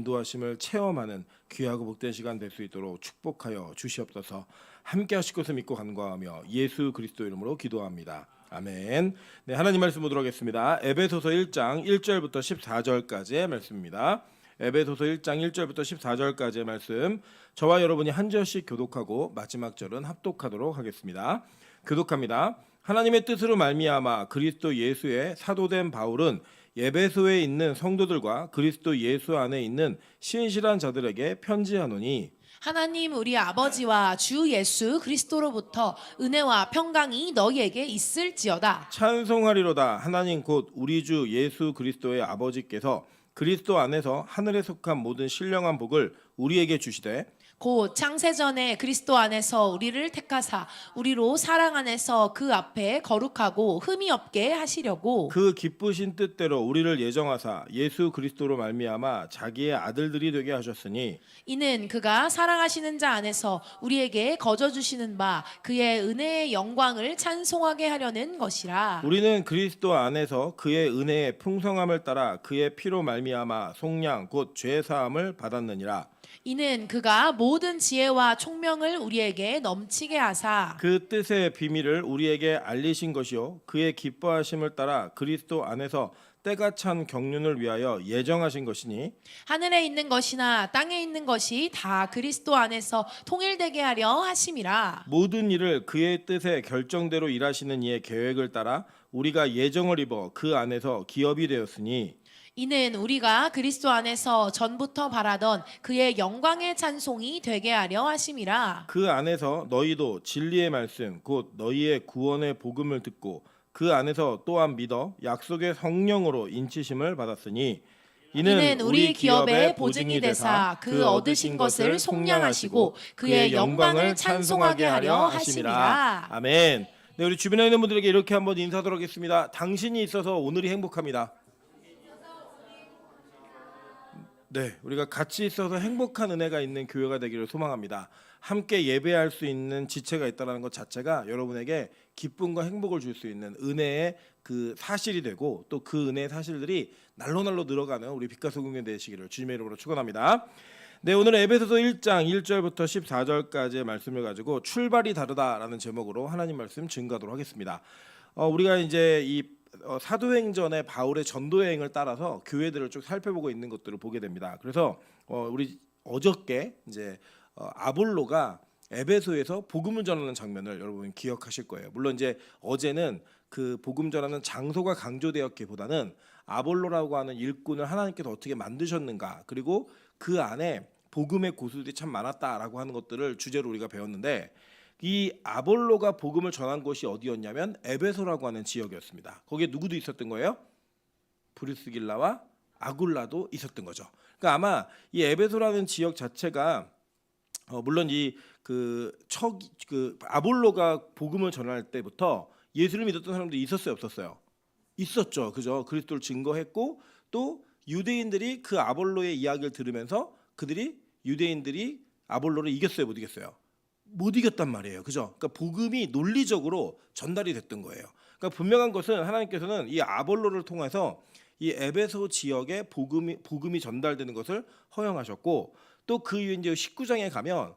인도하심을 체험하는 귀하고 복된 시간 될 수 있도록 축복하여 주시옵소서. 함께 하실 것을 믿고 간구하며 예수 그리스도 이름으로 기도합니다. 아멘. 네, 하나님 말씀 보도록 하겠습니다. 에베소서 1장 1절부터 14절까지의 말씀입니다. 에베소서 1장 1절부터 14절까지의 말씀, 저와 여러분이 한 절씩 교독하고 마지막 절은 합독하도록 하겠습니다. 교독합니다. 하나님의 뜻으로 말미암아 그리스도 예수의 사도된 바울은 에베소에 있는 성도들과 그리스도 예수 안에 있는 신실한 자들에게 편지하노니, 하나님 우리 아버지와 주 예수 그리스도로부터 은혜와 평강이 너희에게 있을지어다. 찬송하리로다. 하나님 곧 우리 주 예수 그리스도의 아버지께서 그리스도 안에서 하늘에 속한 모든 신령한 복을 우리에게 주시되, 곧 창세전에 그리스도 안에서 우리를 택하사 우리로 사랑 안에서 그 앞에 거룩하고 흠이 없게 하시려고 그 기쁘신 뜻대로 우리를 예정하사 예수 그리스도로 말미암아 자기의 아들들이 되게 하셨으니, 이는 그가 사랑하시는 자 안에서 우리에게 거저 주시는 바 그의 은혜의 영광을 찬송하게 하려는 것이라. 우리는 그리스도 안에서 그의 은혜의 풍성함을 따라 그의 피로 말미암아 속량 곧 죄 사함을 받았느니라. 이는 그가 모든 지혜와 총명을 우리에게 넘치게 하사 그 뜻의 비밀을 우리에게 알리신 것이요 그의 기뻐하심을 따라 그리스도 안에서 때가 찬 경륜을 위하여 예정하신 것이니, 하늘에 있는 것이나 땅에 있는 것이 다 그리스도 안에서 통일되게 하려 하심이라. 모든 일을 그의 뜻의 결정대로 일하시는 이의 계획을 따라 우리가 예정을 입어 그 안에서 기업이 되었으니, 이는 우리가 그리스도 안에서 전부터 바라던 그의 영광의 찬송이 되게 하려 하심이라. 그 안에서 너희도 진리의 말씀 곧 너희의 구원의 복음을 듣고 그 안에서 또한 믿어 약속의 성령으로 인치심을 받았으니, 이는 우리 기업의 보증이 되사 그 얻으신 것을 속량하시고 그의 영광을 찬송하게 하려 하심이라. 아멘. 네, 우리 주변에 있는 분들에게 이렇게 한번 인사하도록 하겠습니다. 당신이 있어서 오늘이 행복합니다. 네, 우리가 같이 있어서 행복한 은혜가 있는 교회가 되기를 소망합니다. 함께 예배할 수 있는 지체가 있다는 것 자체가 여러분에게 기쁨과 행복을 줄 수 있는 은혜의 그 사실이 되고, 또 그 은혜의 사실들이 날로 늘어가는 우리 빛과 소금이 되시기를 주님의 이름으로 축원합니다. 네, 오늘은 에베소서 1장 1절부터 14절까지의 말씀을 가지고 출발이 다르다라는 제목으로 하나님 말씀 증거하도록 하겠습니다. 우리가 이제 이 사도행전의 바울의 전도 여행을 따라서 교회들을 쭉 살펴보고 있는 것들을 보게 됩니다. 그래서 우리 어저께 이제 아볼로가 에베소에서 복음을 전하는 장면을 여러분 기억하실 거예요. 물론 이제 어제는 그 복음 전하는 장소가 강조되었기보다는 아볼로라고 하는 일꾼을 하나님께서 어떻게 만드셨는가, 그리고 그 안에 복음의 고수들이 참 많았다라고 하는 것들을 주제로 우리가 배웠는데, 이 아볼로가 복음을 전한 곳이 어디였냐면 에베소라고 하는 지역이었습니다. 거기에 누구도 있었던 거예요? 브리스길라와 아굴라도 있었던 거죠. 그러니까 아마 이 에베소라는 지역 자체가 물론 그 아볼로가 복음을 전할 때부터 예수를 믿었던 사람들이 있었어요, 없었어요? 있었죠, 그죠? 그리스도를 증거했고, 또 유대인들이 그 아볼로의 이야기를 들으면서 유대인들이 아볼로를 이겼어요, 못 이겼어요? 못 이겼단 말이에요, 그죠? 그러니까 복음이 논리적으로 전달이 됐던 거예요. 그러니까 분명한 것은 하나님께서는 이 아볼로를 통해서 이 에베소 지역에 복음이 전달되는 것을 허용하셨고, 또 그 이후에 이제 19장에 가면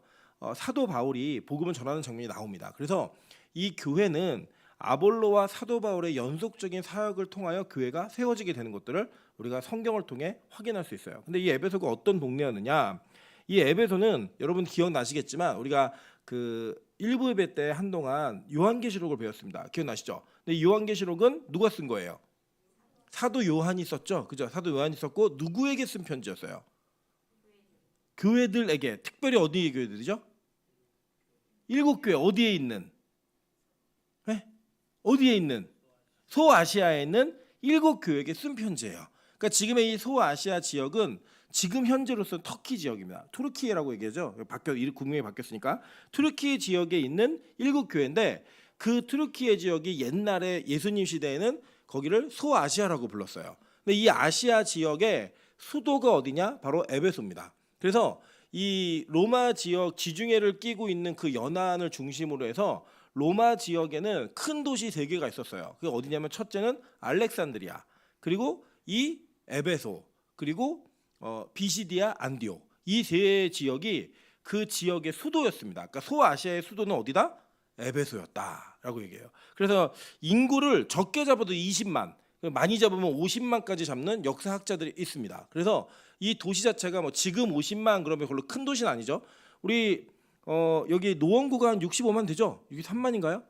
사도 바울이 복음을 전하는 장면이 나옵니다. 그래서 이 교회는 아볼로와 사도 바울의 연속적인 사역을 통하여 교회가 세워지게 되는 것들을 우리가 성경을 통해 확인할 수 있어요. 근데 이 에베소가 어떤 동네였느냐? 이 에베소는 여러분 기억나시겠지만 우리가 그 1부 예배 때 한동안 요한계시록을 배웠습니다. 기억나시죠? 근데 요한계시록은 누가 쓴 거예요? 사도 요한이 썼죠, 그죠? 사도 요한이 썼고, 누구에게 쓴 편지였어요? 교회들에게. 특별히 어디의 교회들이죠? 7교회. 어디에 있는? 네? 어디에 있는? 소아시아에 있는 7교회에게 쓴 편지예요. 그러니까 지금의 이 소아시아 지역은 지금 현재로서는 터키 지역입니다. 투르키예라고 얘기하죠. 국명이 바뀌었으니까. 투르키 지역에 있는 7교회인데, 그 투르키예 지역이 옛날에 예수님 시대에는 거기를 소아시아라고 불렀어요. 근데 이 아시아 지역의 수도가 어디냐? 바로 에베소입니다. 그래서 이 로마 지역 지중해를 끼고 있는 그 연안을 중심으로 해서 로마 지역에는 큰 도시 3개가 있었어요. 그게 어디냐면 첫째는 알렉산드리아, 그리고 이 에베소, 그리고 비시디아, 안디오 이 세 지역이 그 지역의 수도였습니다. 그러니까 소아시아의 수도는 어디다? 에베소였다라고 얘기해요. 그래서 인구를 적게 잡아도 20만, 많이 잡으면 50만까지 잡는 역사학자들이 있습니다. 그래서 이 도시 자체가 뭐 지금 50만 그러면 별로 큰 도시는 아니죠. 우리 여기 노원구가 한 65만 되죠? 63만인가요?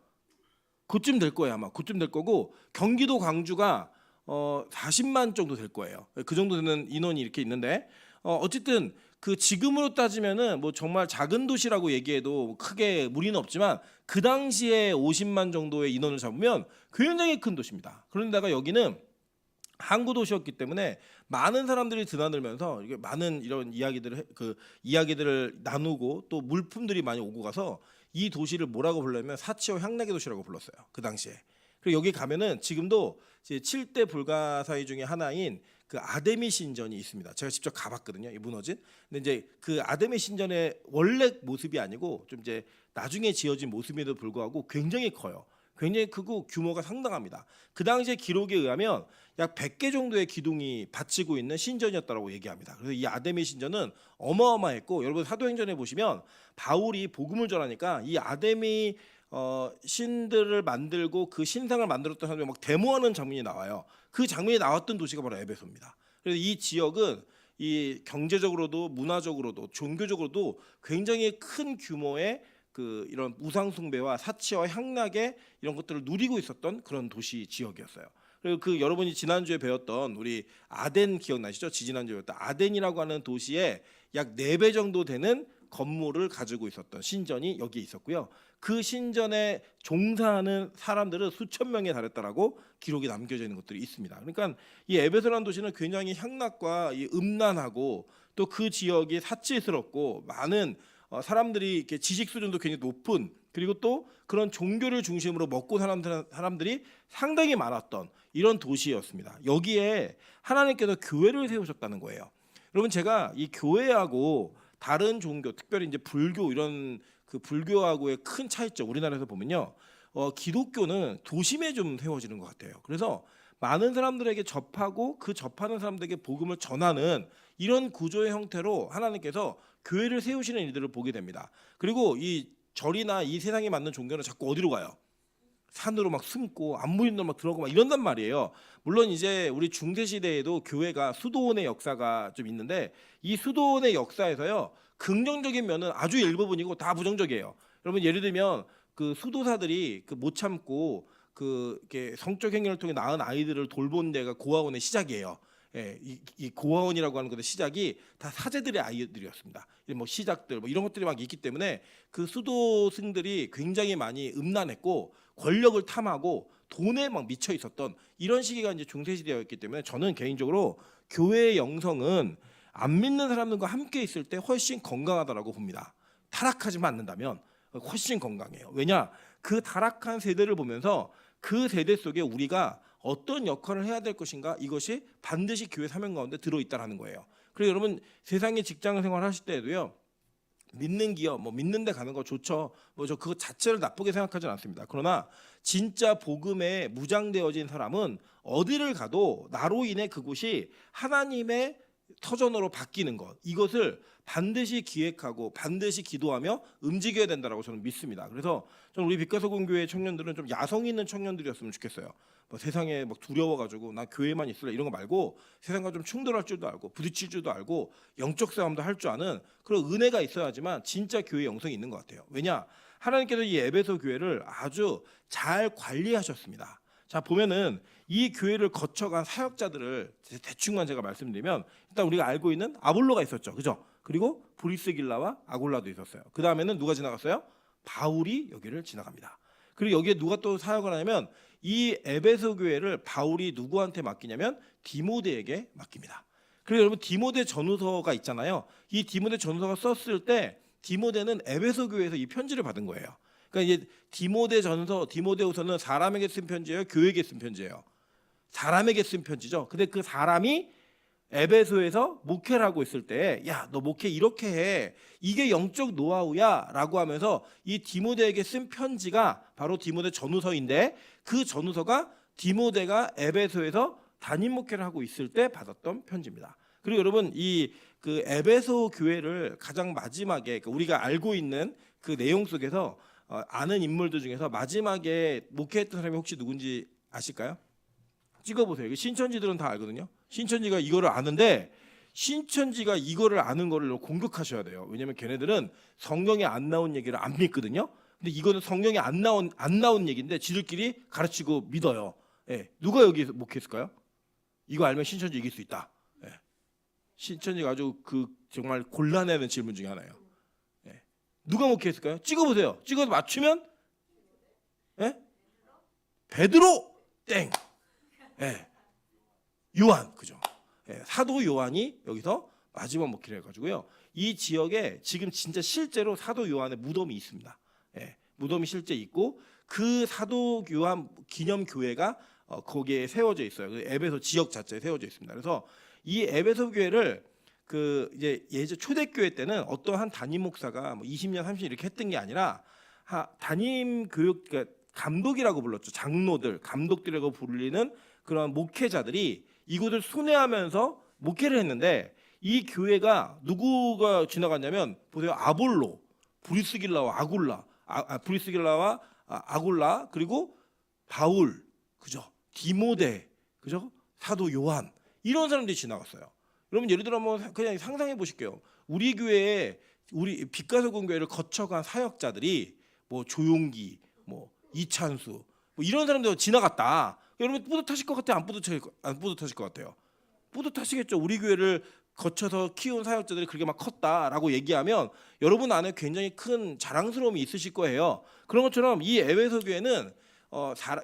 그쯤 될 거예요 아마. 그쯤 될 거고 경기도 광주가 40만 정도 될 거예요. 그 정도 되는 인원이 이렇게 있는데 어쨌든 그 지금으로 따지면은 뭐 정말 작은 도시라고 얘기해도 크게 무리는 없지만 그 당시에 50만 정도의 인원을 잡으면 굉장히 큰 도시입니다. 그런데다가 여기는 항구 도시였기 때문에 많은 사람들이 드나들면서 이게 많은 이런 이야기들을 나누고 또 물품들이 많이 오고 가서 이 도시를 뭐라고 불렀냐면 사치어 향락의 도시라고 불렀어요. 그 당시에. 그리고 여기 가면은 지금도 이제 7대 불가사의 중에 하나인 그 아데미 신전이 있습니다. 제가 직접 가봤거든요. 이 무너진. 근데 이제 그 아데미 신전의 원래 모습이 아니고 좀 이제 나중에 지어진 모습에도 불구하고 굉장히 커요. 굉장히 크고 규모가 상당합니다. 그 당시의 기록에 의하면 약 100개 정도의 기둥이 받치고 있는 신전이었다고 얘기합니다. 그래서 이 아데미 신전은 어마어마했고 여러분 사도행전에 보시면 바울이 복음을 전하니까 이 아데미 신들을 만들고 그 신상을 만들었던 사람들이 막 데모하는 장면이 나와요. 그 장면이 나왔던 도시가 바로 에베소입니다. 그래서 이 지역은 이 경제적으로도 문화적으로도 종교적으로도 굉장히 큰 규모의 그 이런 우상 숭배와 사치와 향락의 이런 것들을 누리고 있었던 그런 도시 지역이었어요. 그리고 그 여러분이 지난주에 배웠던 우리 아덴 기억나시죠? 지지난주에 배웠던 아덴이라고 하는 도시에 약 4배 정도 되는 건물을 가지고 있었던 신전이 여기에 있었고요. 그 신전에 종사하는 사람들은 수천 명에 달했다라고 기록이 남겨져 있는 것들이 있습니다. 그러니까 이 에베소라는 도시는 굉장히 향락과 이 음란하고 또 그 지역이 사치스럽고 많은 사람들이 이렇게 지식 수준도 굉장히 높은 그리고 또 그런 종교를 중심으로 먹고 사는 사람들이 상당히 많았던 이런 도시였습니다. 여기에 하나님께서 교회를 세우셨다는 거예요. 여러분 제가 이 교회하고 다른 종교, 특별히 이제 불교 이런 그 불교하고의 큰 차이점 우리나라에서 보면요, 기독교는 도심에 좀 세워지는 것 같아요. 그래서 많은 사람들에게 접하고 그 접하는 사람들에게 복음을 전하는 이런 구조의 형태로 하나님께서 교회를 세우시는 일들을 보게 됩니다. 그리고 이 절이나 이 세상에 맞는 종교는 자꾸 어디로 가요? 산으로 막 숨고 안 보이는 데로 막 들어가고 막 이런단 말이에요. 물론 이제 우리 중세 시대에도 교회가 수도원의 역사가 좀 있는데 이 수도원의 역사에서요 긍정적인 면은 아주 일부분이고 다 부정적이에요. 여러분 예를 들면 그 수도사들이 그 못 참고 그 이렇게 성적 행위를 통해 낳은 아이들을 돌본 데가 고아원의 시작이에요. 예, 이 고아원이라고 하는 것의 시작이 다 사제들의 아이들이었습니다. 뭐 시작들 뭐 이런 것들이 막 있기 때문에 그 수도승들이 굉장히 많이 음란했고 권력을 탐하고 돈에 막 미쳐 있었던 이런 시기가 이제 중세 시대였기 때문에 저는 개인적으로 교회의 영성은 안 믿는 사람들과 함께 있을 때 훨씬 건강하다라고 봅니다. 타락하지만 않는다면 훨씬 건강해요. 왜냐? 그 타락한 세대를 보면서 그 세대 속에 우리가 어떤 역할을 해야 될 것인가 이것이 반드시 교회 사명 가운데 들어있다라는 거예요. 그래서 여러분 세상의 직장 생활 하실 때에도요 믿는 기업 뭐 믿는 데 가는 거 좋죠. 뭐 저 그거 자체를 나쁘게 생각하지는 않습니다. 그러나 진짜 복음에 무장되어진 사람은 어디를 가도 나로 인해 그곳이 하나님의 터전으로 바뀌는 것 이것을 반드시 기획하고 반드시 기도하며 움직여야 된다라고 저는 믿습니다. 그래서 저는 우리 빛과소금교회 청년들은 좀 야성 있는 청년들이었으면 좋겠어요. 뭐 세상에 막 두려워가지고 나 교회만 있을래 이런 거 말고 세상과 좀 충돌할 줄도 알고 부딪힐 줄도 알고 영적 싸움도 할 줄 아는 그런 은혜가 있어야지만 진짜 교회 영성이 있는 것 같아요. 왜냐? 하나님께서 이 에베소 교회를 아주 잘 관리하셨습니다. 자 보면은 이 교회를 거쳐간 사역자들을 대충만 제가 말씀드리면 일단 우리가 알고 있는 아볼로가 있었죠, 그죠? 그리고 브리스길라와 아골라도 있었어요. 그 다음에는 누가 지나갔어요? 바울이 여기를 지나갑니다. 그리고 여기에 누가 또 사역을 하냐면 이 에베소 교회를 바울이 누구한테 맡기냐면 디모데에게 맡깁니다. 그리고 여러분 디모데 전후서가 있잖아요. 이 디모데 전후서가 썼을 때 디모데는 에베소 교회에서 이 편지를 받은 거예요. 그러니까 이제 디모데 전서, 디모데후서는 사람에게 쓴 편지예요, 교회에게 쓴 편지예요. 사람에게 쓴 편지죠. 근데 그 사람이 에베소에서 목회를 하고 있을 때, 야, 너 목회 이렇게 해. 이게 영적 노하우야라고 하면서 이 디모데에게 쓴 편지가 바로 디모데 전후서인데 그 전후서가 디모데가 에베소에서 담임 목회를 하고 있을 때 받았던 편지입니다. 그리고 여러분 이 그 에베소 교회를 가장 마지막에 우리가 알고 있는 그 내용 속에서 아는 인물들 중에서 마지막에 목회했던 사람이 혹시 누군지 아실까요? 찍어보세요. 신천지들은 다 알거든요. 신천지가 이거를 아는데 신천지가 이거를 아는 거를 공격하셔야 돼요. 왜냐하면 걔네들은 성경에 안 나온 얘기를 안 믿거든요. 근데 이거는 성경에 안 나온 얘기인데 지들끼리 가르치고 믿어요. 예. 누가 여기 목회했을까요? 이거 알면 신천지 이길 수 있다. 예. 신천지가 아주 정말 곤란해하는 질문 중에 하나예요. 예. 누가 목회했을까요? 찍어보세요. 찍어서 맞추면 예? 베드로 땡. 예. 요한 그죠? 예. 사도 요한이 여기서 마지막 목회를 해가지고요. 이 지역에 지금 진짜 실제로 사도 요한의 무덤이 있습니다. 예. 무덤이 실제 있고 그 사도 요한 기념 교회가 거기에 세워져 있어요. 그 에베소 지역 자체에 세워져 있습니다. 그래서 이 에베소 교회를 이제 예전 초대교회 때는 어떤 한 담임 목사가 뭐 20년, 30년 이렇게 했던 게 아니라 담임 교육 그러니까 감독이라고 불렀죠. 장로들, 감독들이라고 불리는 그런 목회자들이 이곳을 순회하면서 목회를 했는데 이 교회가 누구가 지나갔냐면 보세요. 아볼로, 브리스길라와 아굴라, 브리스길라와 아굴라 그리고 바울, 그죠? 디모데, 그죠? 사도 요한 이런 사람들이 지나갔어요. 여러분 예를 들어 한번 그냥 상상해 보실게요. 우리 교회에 우리 빛가서 공교회를 거쳐간 사역자들이 뭐 조용기, 뭐 이찬수, 뭐 이런 사람들 지나갔다. 여러분 뿌듯하실 것 같아요? 안 뿌듯하실 것 같아요? 뿌듯하시겠죠. 우리 교회를 거쳐서 키운 사역자들이 그렇게 막 컸다라고 얘기하면 여러분 안에 굉장히 큰 자랑스러움이 있으실 거예요. 그런 것처럼 이 에베소 교회는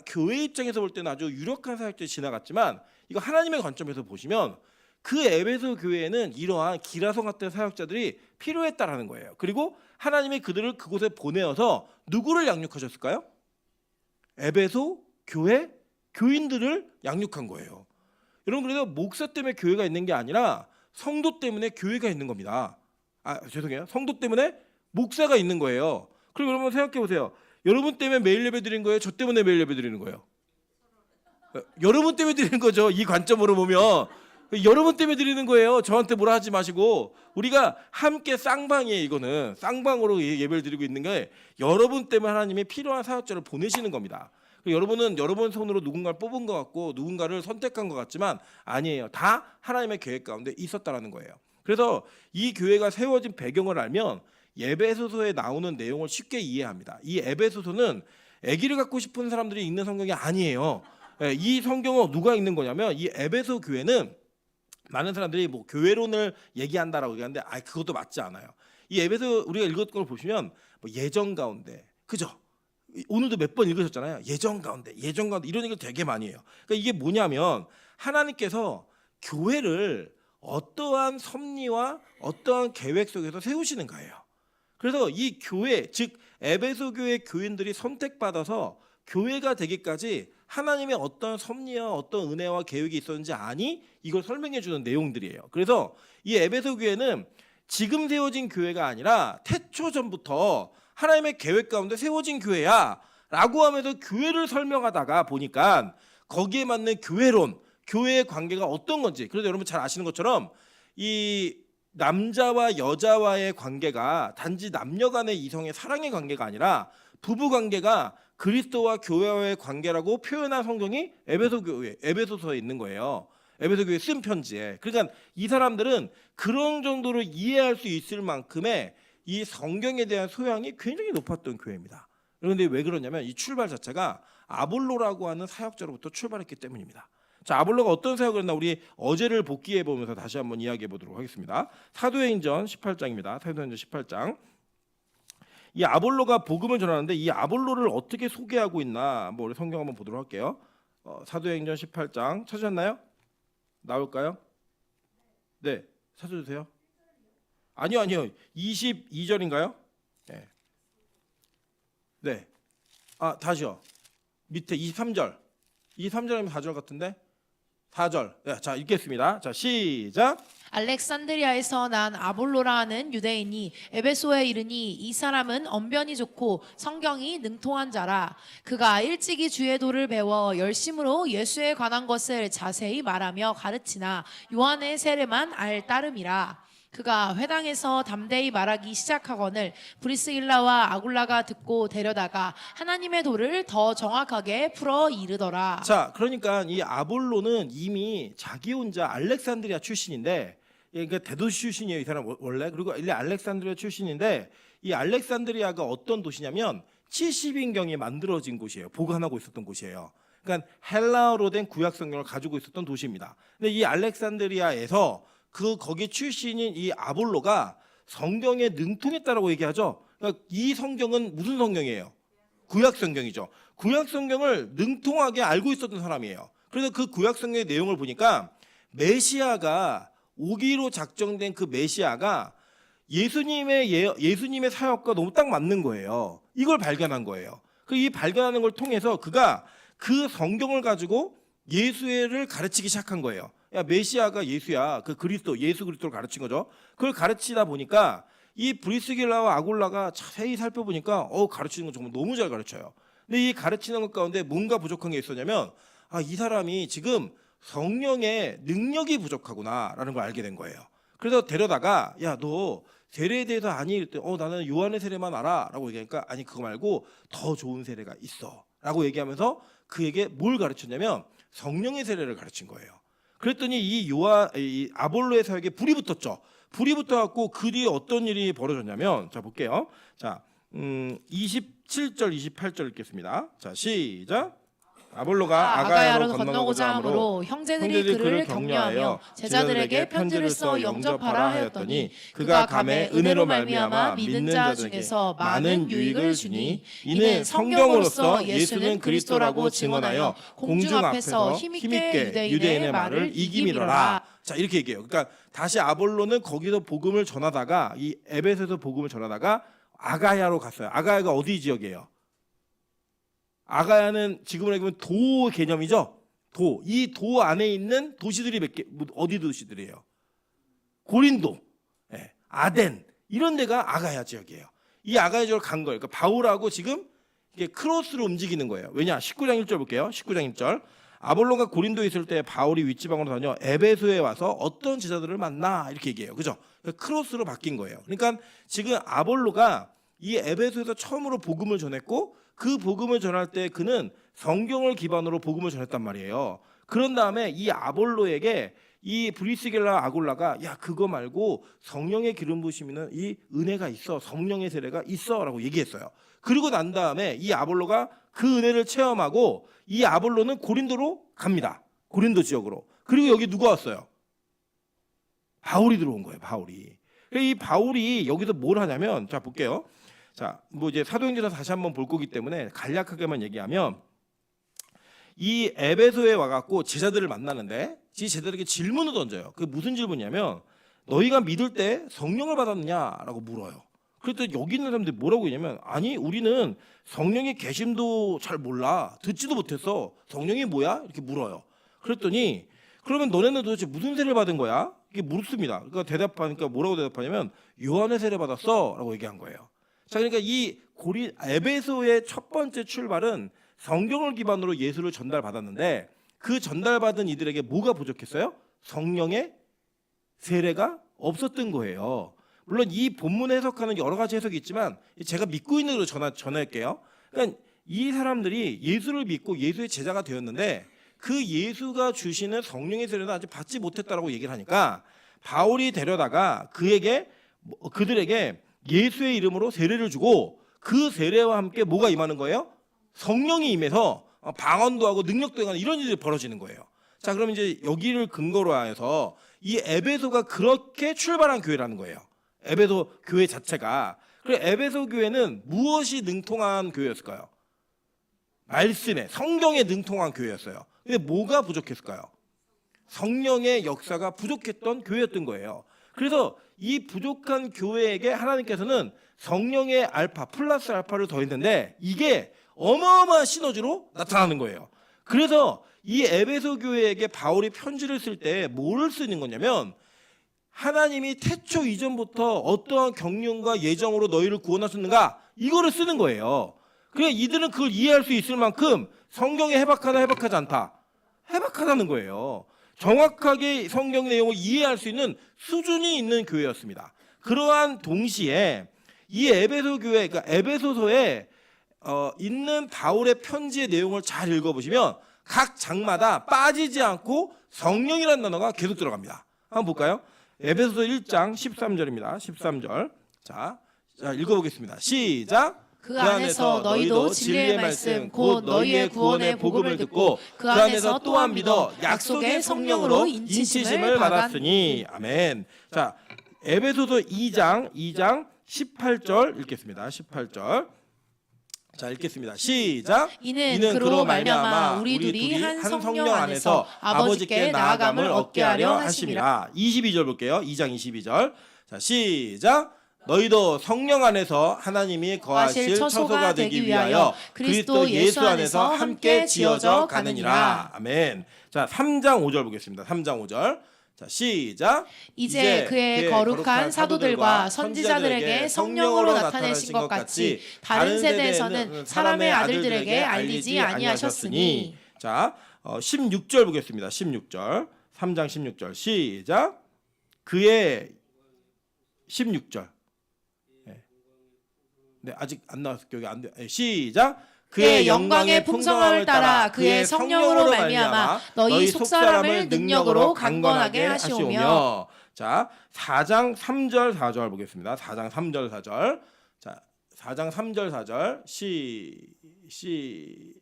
교회 입장에서 볼 때는 아주 유력한 사역자들이 지나갔지만 이거 하나님의 관점에서 보시면 그 에베소 교회에는 이러한 기라성 같은 사역자들이 필요했다라는 거예요. 그리고 하나님이 그들을 그곳에 보내어서 누구를 양육하셨을까요? 에베소 교회 교인들을 양육한 거예요. 여러분 그래서 목사 때문에 교회가 있는 게 아니라 성도 때문에 교회가 있는 겁니다. 죄송해요. 성도 때문에 목사가 있는 거예요. 그리고 여러분 생각해 보세요. 여러분 때문에 매일 예배 드리는 거예요? 저 때문에 매일 예배 드리는 거예요? 여러분 때문에 드리는 거죠. 이 관점으로 보면 여러분 때문에 드리는 거예요. 저한테 뭐라 하지 마시고 우리가 함께 쌍방이에요. 이거는 쌍방으로 예배를 드리고 있는 게 여러분 때문에 하나님이 필요한 사역자를 보내시는 겁니다. 여러분은 여러분 손으로 누군가를 뽑은 것 같고 누군가를 선택한 것 같지만 아니에요. 다 하나님의 계획 가운데 있었다라는 거예요. 그래서 이 교회가 세워진 배경을 알면 에베소서에 나오는 내용을 쉽게 이해합니다. 이 에베소서는 아기를 갖고 싶은 사람들이 읽는 성경이 아니에요. 이 성경은 누가 읽는 거냐면 이 에베소 교회는 많은 사람들이 뭐 교회론을 얘기한다라고 얘기하는데 그것도 맞지 않아요. 이 에베소 우리가 읽었던 걸 보시면 뭐 예정 가운데 그죠? 오늘도 몇 번 읽으셨잖아요. 예정 가운데 이런 얘기를 되게 많이 해요. 그러니까 이게 뭐냐면 하나님께서 교회를 어떠한 섭리와 어떠한 계획 속에서 세우시는가예요. 그래서 이 교회 즉 에베소 교회 교인들이 선택받아서 교회가 되기까지 하나님의 어떤 섭리와 어떤 은혜와 계획이 있었는지 아니 이걸 설명해 주는 내용들이에요. 그래서 이 에베소 교회는 지금 세워진 교회가 아니라 태초 전부터 하나님의 계획 가운데 세워진 교회야 라고 하면서 교회를 설명하다가 보니까 거기에 맞는 교회론, 교회의 관계가 어떤 건지 그래서 여러분 잘 아시는 것처럼 이 남자와 여자와의 관계가 단지 남녀 간의 이성의 사랑의 관계가 아니라 부부 관계가 그리스도와 교회와의 관계라고 표현한 성경이 에베소서에 있는 거예요. 에베소 교회 쓴 편지에. 그러니까 이 사람들은 그런 정도로 이해할 수 있을 만큼의 이 성경에 대한 소양이 굉장히 높았던 교회입니다. 그런데 왜 그러냐면 이 출발 자체가 아볼로라고 하는 사역자로부터 출발했기 때문입니다. 자, 아볼로가 어떤 사역을 했나 우리 어제를 복기해 보면서 다시 한번 이야기해 보도록 하겠습니다. 사도행전 18장입니다. 사도행전 18장. 이 아볼로가 복음을 전하는데 이 아볼로를 어떻게 소개하고 있나 뭐 우리 성경 한번 보도록 할게요. 사도행전 18장 찾으셨나요? 나올까요? 네, 찾아주세요. 아니요. 22절인가요? 네. 네. 다시요. 밑에 23절. 23절이면 4절 같은데? 4절. 자, 읽겠습니다. 자, 시작. 알렉산드리아에서 난 아볼로라는 유대인이 에베소에 이르니 이 사람은 언변이 좋고 성경이 능통한 자라. 그가 일찍이 주의 도를 배워 열심으로 예수에 관한 것을 자세히 말하며 가르치나 요한의 세례만 알 따름이라. 그가 회당에서 담대히 말하기 시작하거늘 브리스길라와 아굴라가 듣고 데려다가 하나님의 도를 더 정확하게 풀어 이르더라. 자, 그러니까 이 아볼로는 이미 자기 혼자 알렉산드리아 출신인데, 그러니까 대도시 출신이에요, 이 사람 원래. 그리고 이 알렉산드리아 출신인데, 이 알렉산드리아가 어떤 도시냐면 70인경에 만들어진 곳이에요. 보관하고 있었던 곳이에요. 그러니까 헬라어로 된 구약 성경을 가지고 있었던 도시입니다. 근데 이 알렉산드리아에서 거기 출신인 이 아볼로가 성경에 능통했다라고 얘기하죠. 그러니까 이 성경은 무슨 성경이에요? 구약 성경이죠. 구약 성경을 능통하게 알고 있었던 사람이에요. 그래서 그 구약 성경의 내용을 보니까 메시아가 오기로 작정된 그 메시아가 예수님의 사역과 너무 딱 맞는 거예요. 이걸 발견한 거예요. 이 발견하는 걸 통해서 그가 그 성경을 가지고 예수를 가르치기 시작한 거예요. 야, 메시아가 예수야. 그 그리스도, 예수 그리스도를 가르친 거죠. 그걸 가르치다 보니까 이 브리스길라와 아굴라가 자세히 살펴보니까 가르치는 건 정말 너무 잘 가르쳐요. 근데 이 가르치는 것 가운데 뭔가 부족한 게 있었냐면 이 사람이 지금 성령의 능력이 부족하구나라는 걸 알게 된 거예요. 그래서 데려다가 야, 너 세례에 대해서 아니? 이랬더니 나는 요한의 세례만 알아라고 얘기하니까 아니, 그거 말고 더 좋은 세례가 있어라고 얘기하면서 그에게 뭘 가르쳤냐면 성령의 세례를 가르친 거예요. 그랬더니 이 아볼로의 사역에 불이 붙었죠. 불이 붙어갖고 그 뒤에 어떤 일이 벌어졌냐면, 자, 볼게요. 자, 27절, 28절 읽겠습니다. 자, 시작. 아볼로가 아가야로 건너고자 하므로 형제들이 그를 격려하며 제자들에게 편지를 써 영접하라 하였더니 그가 감에 은혜로 말미암아 믿는 자 중에서 많은 유익을 주니 이는 성경으로서 예수는 그리스도라고 증언하여 공중 앞에서 힘있게 유대인의 말을 이기미러라. 자, 이렇게 얘기해요. 그러니까 다시 아볼로는 거기서 복음을 전하다가 이 에베소에서 복음을 전하다가 아가야로 갔어요. 아가야가 어디 지역이에요? 아가야는 지금으로 얘기하면 도 개념이죠. 도. 이 도 안에 있는 도시들이 몇 개, 어디 도시들이에요? 고린도, 아덴, 이런 데가 아가야 지역이에요. 이 아가야 지역을 간 거예요. 그러니까 바울하고 지금 이게 크로스로 움직이는 거예요. 왜냐? 19장 1절 볼게요. 19장 1절. 아볼로가 고린도에 있을 때 바울이 윗지방으로 다녀 에베소에 와서 어떤 제자들을 만나, 이렇게 얘기해요. 그죠? 크로스로 바뀐 거예요. 그러니까 지금 아볼로가 이 에베소에서 처음으로 복음을 전했고 그 복음을 전할 때 그는 성경을 기반으로 복음을 전했단 말이에요. 그런 다음에 이 아볼로에게 이 브리스길라 아굴라가 야, 그거 말고 성령의 기름 부으시면 이 은혜가 있어, 성령의 세례가 있어라고 얘기했어요. 그리고 난 다음에 이 아볼로가 그 은혜를 체험하고 이 아볼로는 고린도로 갑니다. 고린도 지역으로. 그리고 여기 누가 왔어요? 바울이 들어온 거예요. 바울이. 이 바울이 여기서 뭘 하냐면, 자, 볼게요. 자, 이제 사도행전에서 다시 한번 볼 거기 때문에 간략하게만 얘기하면, 이 에베소에 와갖고 제자들을 만나는데 이 제자들에게 질문을 던져요. 그게 무슨 질문이냐면, 너희가 믿을 때 성령을 받았느냐라고 물어요. 그랬더니 여기 있는 사람들이 뭐라고 했냐면, 아니, 우리는 성령의 계심도 잘 몰라, 듣지도 못했어, 성령이 뭐야? 이렇게 물어요. 그랬더니 그러면 너네는 도대체 무슨 세례를 받은 거야? 이게 묻습니다. 그러니까 대답하니까 뭐라고 대답하냐면 요한의 세례 받았어라고 얘기한 거예요. 자, 그러니까 이 에베소의 첫 번째 출발은 성경을 기반으로 예수를 전달받았는데 그 전달받은 이들에게 뭐가 부족했어요? 성령의 세례가 없었던 거예요. 물론 이 본문 해석하는 여러 가지 해석이 있지만 제가 믿고 있는 대로 전할게요. 그러니까 이 사람들이 예수를 믿고 예수의 제자가 되었는데 그 예수가 주시는 성령의 세례는 아직 받지 못했다라고 얘기를 하니까 바울이 데려다가 그들에게 예수의 이름으로 세례를 주고 그 세례와 함께 뭐가 임하는 거예요? 성령이 임해서 방언도 하고 능력도 행하는 이런 일이 벌어지는 거예요. 자, 그럼 이제 여기를 근거로 해서 이 에베소가 그렇게 출발한 교회라는 거예요. 에베소 교회 자체가. 그리고 에베소 교회는 무엇이 능통한 교회였을까요? 말씀에, 성경에 능통한 교회였어요. 근데 뭐가 부족했을까요? 성령의 역사가 부족했던 교회였던 거예요. 그래서 이 부족한 교회에게 하나님께서는 성령의 알파 플러스 알파를 더했는데 이게 어마어마한 시너지로 나타나는 거예요. 그래서 이 에베소 교회에게 바울이 편지를 쓸 때 뭐를 쓰는 거냐면 하나님이 태초 이전부터 어떠한 경륜과 예정으로 너희를 구원하셨는가 이거를 쓰는 거예요. 그래 이들은 그걸 이해할 수 있을 만큼 성경에 해박하다 해박하지 않다 해박하다는 거예요. 정확하게 성경 내용을 이해할 수 있는 수준이 있는 교회였습니다. 그러한 동시에 이 에베소 교회, 그러니까 에베소서에 있는 바울의 편지의 내용을 잘 읽어보시면 각 장마다 빠지지 않고 성령이라는 단어가 계속 들어갑니다. 한번 볼까요? 에베소서 1장 13절입니다. 13절. 자 읽어보겠습니다. 시작. 그 안에서 너희도 진리의 말씀 곧 너희의 구원의 복음을 듣고 그 안에서 또한 믿어 약속의 성령으로 인치심을 받았으니. 아멘. 자 에베소서 2장 18절 읽겠습니다. 18절. 자 읽겠습니다. 시작. 이는 그로 말미암아 우리 둘이 한 성령 안에서 아버지께 나아감을 얻게 하려 하심이라. 22절 볼게요. 2장 22절. 자 시작. 너희도 성령 안에서 하나님이 거하실 처소가 되기 위하여 그리스도 예수 안에서 함께 지어져 가느니라. 아멘. 자 3장 5절 보겠습니다. 3장 5절. 자 시작. 이제 그의 거룩한 사도들과 선지자들에게 성령으로 나타내신 것 같이 다른 세대에서는 사람의 아들들에게 알리지 아니하셨으니. 자 16절 보겠습니다. 16절. 3장 16절 시작. 그의 16절. 네, 아직 안 나왔을 기억이 안 돼. 시작. 그의 영광의 풍성함을 따라 그의 성령으로 말미암아 너희 속사람을 능력으로 강건하게 하시오며. 자, 4장 3절 4절 보겠습니다. 4장 3절 4절. 자, 4장 3절 4절.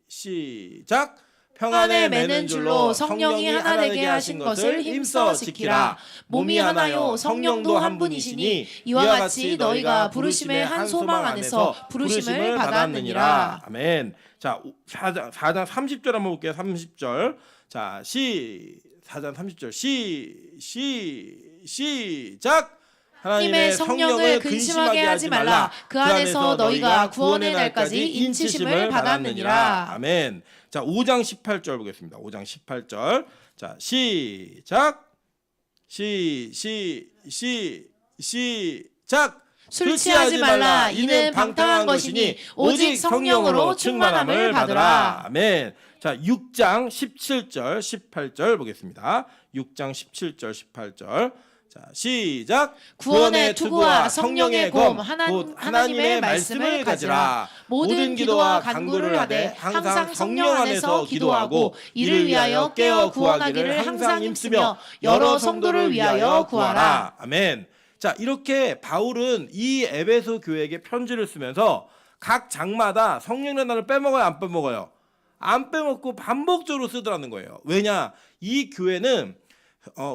시작. 평안에 매는 줄로 성령이 하나 되게 하신 것을 힘써 지키라. 몸이 하나요 성령도 한 분이시니 이와 같이 너희가 부르심의 한 소망 안에서 부르심을 받았느니라. 아멘. 자 4장 30절 한번 볼게요. 30절. 자 4장 30절 시작. 하나님의 성령을 근심하게 하지 말라. 그 안에서 너희가 구원의 날까지 인치심을 받았느니라. 아멘. 자 5장 18절 보겠습니다. 5장 18절. 자 시작. 시작. 술 취하지 말라. 이는 방탕한 것이니 오직 성령으로 충만함을 받으라. 아멘. 자 6장 17절 18절 보겠습니다. 6장 17절 18절. 자 시작. 구원의 투구와 성령의 검 하나님의 말씀을 가지라. 모든 기도와 간구를 하되 항상 성령 안에서 기도하고 이를 위하여 깨어 구하기를 항상 힘쓰며 여러 성도를 위하여 구하라. 아멘. 자 이렇게 바울은 이 에베소 교회에게 편지를 쓰면서 각 장마다 성령의 날을 빼먹어요, 안 빼먹어요? 안 빼먹고 반복적으로 쓰더라는 거예요. 왜냐? 이 교회는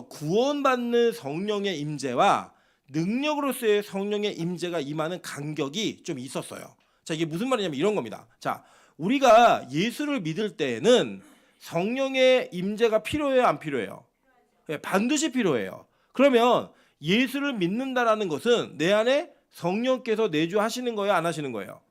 구원받는 성령의 임재와 능력으로서의 성령의 임재가 임하는 간격이 좀 있었어요. 자 이게 무슨 말이냐면 이런 겁니다. 자 우리가 예수를 믿을 때에는 성령의 임재가 필요해요, 안 필요해요? 네, 반드시 필요해요. 그러면 예수를 믿는다라는 것은 내 안에 성령께서 내주하시는 거예요, 안 하시는 거예요?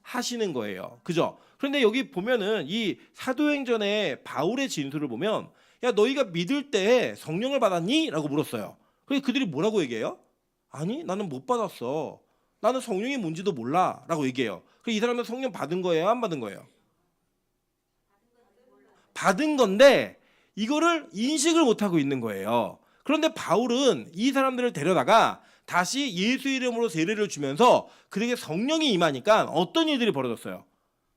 하시는 거예요. 그죠? 그런데 여기 보면은 이 사도행전의 바울의 진술을 보면 야 너희가 믿을 때 성령을 받았니? 라고 물었어요. 그래서 그들이 뭐라고 얘기해요? 아니 나는 못 받았어. 나는 성령이 뭔지도 몰라 라고 얘기해요. 그래서 이 사람은 성령 받은 거예요, 안 받은 거예요? 받은 건데 이거를 인식을 못하고 있는 거예요. 그런데 바울은 이 사람들을 데려다가 다시 예수 이름으로 세례를 주면서 그들에게 성령이 임하니까 어떤 일들이 벌어졌어요?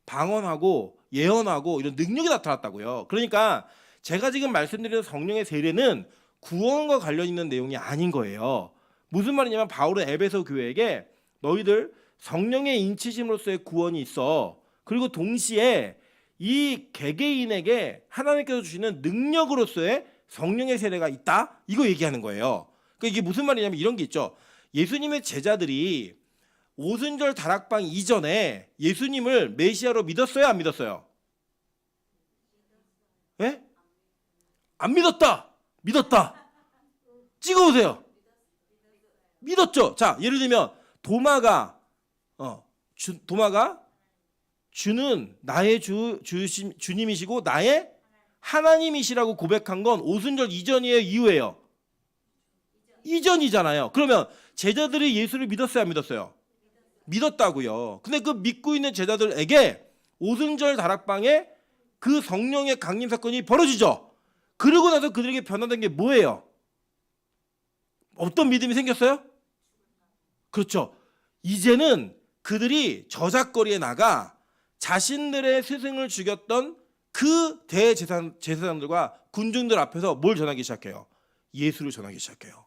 방언하고 예언하고 이런 능력이 나타났다고요. 그러니까 제가 지금 말씀드리는 성령의 세례는 구원과 관련 있는 내용이 아닌 거예요. 무슨 말이냐면 바울은 에베소 교회에게 너희들 성령의 인치심으로서의 구원이 있어. 그리고 동시에 이 개개인에게 하나님께서 주시는 능력으로서의 성령의 세례가 있다. 이거 얘기하는 거예요. 그러니까 이게 무슨 말이냐면 이런 게 있죠. 예수님의 제자들이 오순절 다락방 이전에 예수님을 메시아로 믿었어요, 안 믿었어요? 예? 안 믿었다. 믿었다. 찍어보세요. 믿었죠. 자, 예를 들면 도마가 주는 나의 주님이시고 나의 하나님이시라고 고백한 건 오순절 이전이에요, 이후에요? 이전이잖아요. 그러면 제자들이 예수를 믿었어요, 안 믿었어요? 믿었다고요. 근데 그 믿고 있는 제자들에게 오순절 다락방에 그 성령의 강림 사건이 벌어지죠. 그러고 나서 그들에게 변화된 게 뭐예요? 어떤 믿음이 생겼어요? 그렇죠. 이제는 그들이 저작거리에 나가 자신들의 스승을 죽였던 그 대제사장들과 군중들 앞에서 뭘 전하기 시작해요? 예수를 전하기 시작해요.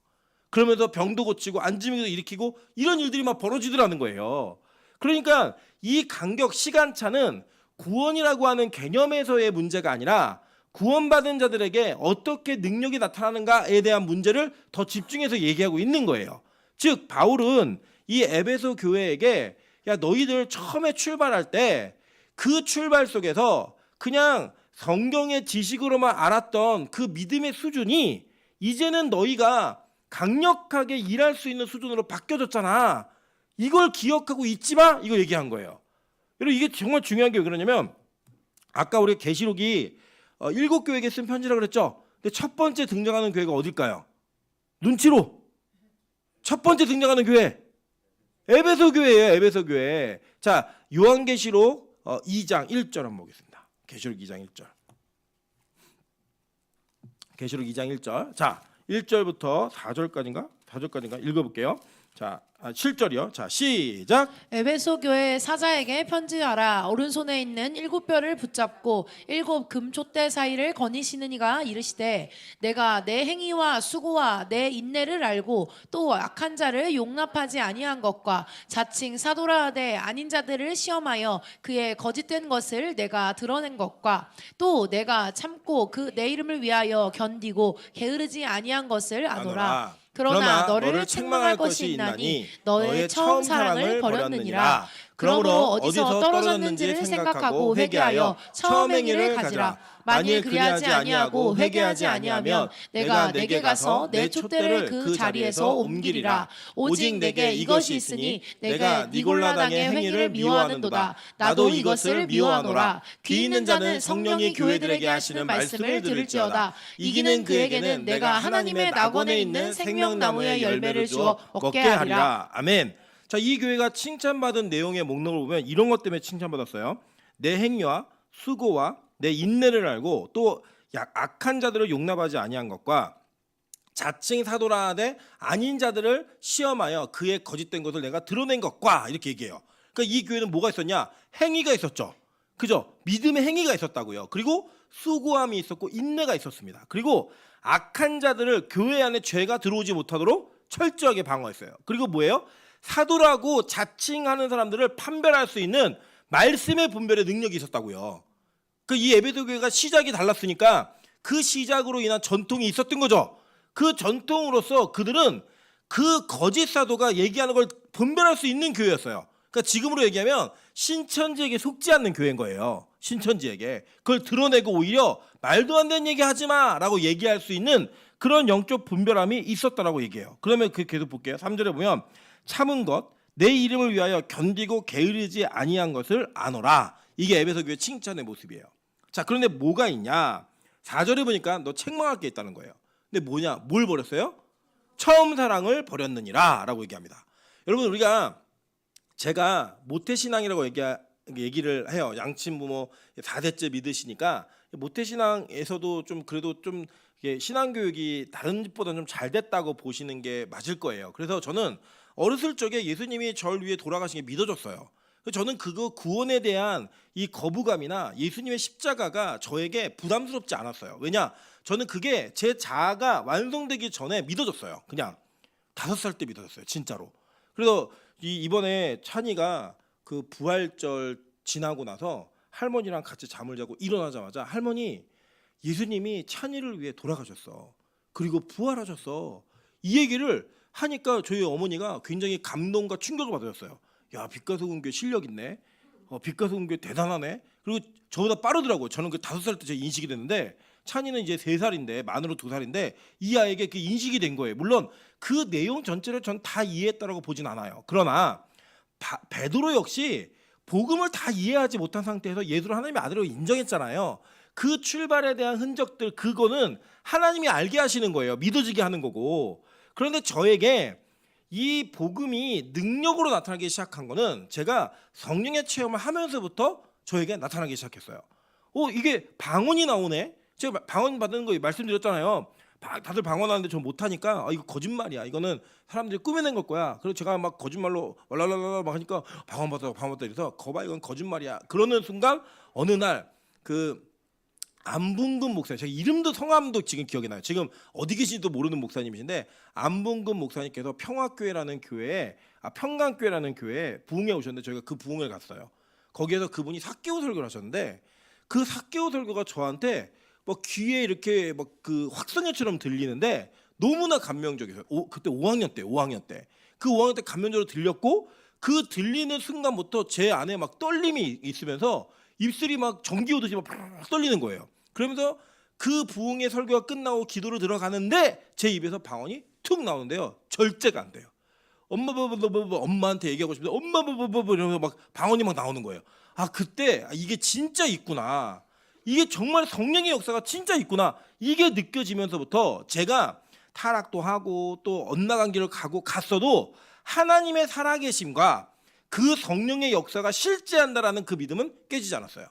그러면서 병도 고치고 안진병도 일으키고 이런 일들이 막 벌어지더라는 거예요. 그러니까 이 간격 시간차는 구원이라고 하는 개념에서의 문제가 아니라 구원받은 자들에게 어떻게 능력이 나타나는가에 대한 문제를 더 집중해서 얘기하고 있는 거예요. 즉 바울은 이 에베소 교회에게 야 너희들 처음에 출발할 때 그 출발 속에서 그냥 성경의 지식으로만 알았던 그 믿음의 수준이 이제는 너희가 강력하게 일할 수 있는 수준으로 바뀌어졌잖아. 이걸 기억하고 잊지 마. 이거 얘기한 거예요. 여러분 이게 정말 중요한 게 왜 그러냐면 아까 우리 계시록이 7교회에게 쓴 편지라고 그랬죠. 근데 첫 번째 등장하는 교회가 어딜까요? 눈치로 첫 번째 등장하는 교회 에베소 교회예요. 에베소 교회. 자, 요한계시록 2장 1절 한번 보겠습니다. 계시록 2장 1절. 계시록 2장 1절. 자, 1절부터 4절까지인가 읽어볼게요. 자, 7절이요. 자, 시작. 에베소 교회 사자에게 편지하라. 오른손에 있는 7뼈를 붙잡고 7 금촛대 사이를 거니시는 이가 이르시되 내가 내 행위와 수고와 내 인내를 알고 또 악한 자를 용납하지 아니한 것과 자칭 사도라 하되 아닌 자들을 시험하여 그의 거짓된 것을 내가 드러낸 것과 또 내가 참고 그 내 이름을 위하여 견디고 게으르지 아니한 것을 아노라. 그러나 너를 책망할 것이 있나니 너의 처음 사랑을 버렸느니라. 그러므로 어디서 떨어졌는지를 생각하고 회개하여 처음 행위를 가지라. 만일 그리하지 아니하고 회개하지 아니하면 내가 내게 가서 내 촛대를 그 자리에서 옮기리라. 오직 내게 이것이 있으니 내가 니골라 당의 행위를 미워하는도다. 나도 이것을 미워하노라. 귀 있는 자는 성령이 교회들에게 하시는 말씀을 들을지어다. 이기는 그에게는 내가 하나님의 낙원에 있는 생명나무의 열매를 주어 먹게 하리라. 아멘. 자, 이 교회가 칭찬받은 내용의 목록을 보면 이런 것 때문에 칭찬받았어요. 내 행위와 수고와 내 인내를 알고 또 악한 자들을 용납하지 아니한 것과 자칭 사도라 하되 아닌 자들을 시험하여 그의 거짓된 것을 내가 드러낸 것과 이렇게 얘기해요. 그러니까 이 교회는 뭐가 있었냐? 행위가 있었죠. 그죠? 믿음의 행위가 있었다고요. 그리고 수고함이 있었고 인내가 있었습니다. 그리고 악한 자들을 교회 안에 죄가 들어오지 못하도록 철저하게 방어했어요. 그리고 뭐예요? 사도라고 자칭하는 사람들을 판별할 수 있는 말씀의 분별의 능력이 있었다고요. 그 이 에베소 교회가 시작이 달랐으니까 그 시작으로 인한 전통이 있었던 거죠. 그 전통으로서 그들은 그 거짓 사도가 얘기하는 걸 분별할 수 있는 교회였어요. 그러니까 지금으로 얘기하면 신천지에게 속지 않는 교회인 거예요. 신천지에게 그걸 드러내고 오히려 말도 안 되는 얘기 하지 마라고 얘기할 수 있는 그런 영적 분별함이 있었다라고 얘기해요. 그러면 그 계속 볼게요. 3절에 보면 참은 것, 내 이름을 위하여 견디고 게으르지 아니한 것을 아노라. 이게 에베소 교회 칭찬의 모습이에요. 자, 그런데 뭐가 있냐? 4절에 보니까 너 책망할 게 있다는 거예요. 근데 뭐냐? 뭘 버렸어요? 처음 사랑을 버렸느니라 라고 얘기합니다. 여러분 우리가 제가 모태신앙이라고 얘기를 해요. 양친부모 4대째 믿으시니까 모태신앙에서도 좀 그래도 좀 신앙교육이 다른 집보다 좀 잘 됐다고 보시는 게 맞을 거예요. 그래서 저는 어렸을 적에 예수님이 저를 위해 돌아가신 게 믿어졌어요. 저는 그거 구원에 대한 이 거부감이나 예수님의 십자가가 저에게 부담스럽지 않았어요. 왜냐? 저는 그게 제 자아가 완성되기 전에 믿어졌어요. 그냥 5살 때 믿어졌어요. 진짜로. 그래서 이번에 찬이가 그 부활절 지나고 나서 할머니랑 같이 잠을 자고 일어나자마자 할머니 예수님이 찬이를 위해 돌아가셨어. 그리고 부활하셨어. 이 얘기를 하니까 저희 어머니가 굉장히 감동과 충격을 받으셨어요. 야, 빛가소금교회 실력 있네. 빛가소금교회 대단하네. 그리고 저보다 빠르더라고요. 저는 그 5살 때 제 인식이 됐는데 찬이는 이제 3살인데 만으로 2살인데 이 아이에게 그 인식이 된 거예요. 물론 그 내용 전체를 전 다 이해했다라고 보진 않아요. 그러나 베드로 역시 복음을 다 이해하지 못한 상태에서 예수를 하나님의 아들로 인정했잖아요. 그 출발에 대한 흔적들 그거는 하나님이 알게 하시는 거예요. 믿어지게 하는 거고. 그런데 저에게 이 복음이 능력으로 나타나기 시작한 거는 제가 성령의 체험을 하면서부터 저에게 나타나기 시작했어요. 이게 방언이 나오네. 제가 방언 받는 거 말씀드렸잖아요. 다들 방언하는데 저 못하니까 이거 거짓말이야. 이거는 사람들이 꾸며낸 걸 거야. 그래서 제가 막 거짓말로 왈랄랄라 막 하니까 방언 받아 이래서 거봐 이건 거짓말이야. 그러는 순간 어느 날 그 안봉근 목사님, 제가 이름도 성함도 지금 기억이 나요. 지금 어디 계신지도 모르는 목사님이신데 안봉근 목사님께서 평화교회라는 교회에 평강교회라는 교회에 부흥회 오셨는데 저희가 그 부흥을 갔어요. 거기에서 그분이 사개오 설교를 하셨는데 그 사개오 설교가 저한테 뭐 귀에 이렇게 막 그 확성현처럼 들리는데 너무나 감명적이었어요. 그때 5학년 때 그 5학년 때 감명적으로 들렸고 그 들리는 순간부터 제 안에 막 떨림이 있으면서 입술이 막 전기 오듯이 막 떨리는 거예요. 그러면서 그 부흥의 설교가 끝나고 기도로 들어가는데 제 입에서 방언이 툭 나오는데요. 절제가 안 돼요. 엄마한테 얘기하고 싶은데 엄마 이러면서 막 방언이 막 나오는 거예요. 그때 이게 진짜 있구나. 이게 정말 성령의 역사가 진짜 있구나. 이게 느껴지면서부터 제가 타락도 하고 또 엇나간 길을 갔어도 하나님의 살아계심과 그 성령의 역사가 실제한다라는 그 믿음은 깨지지 않았어요.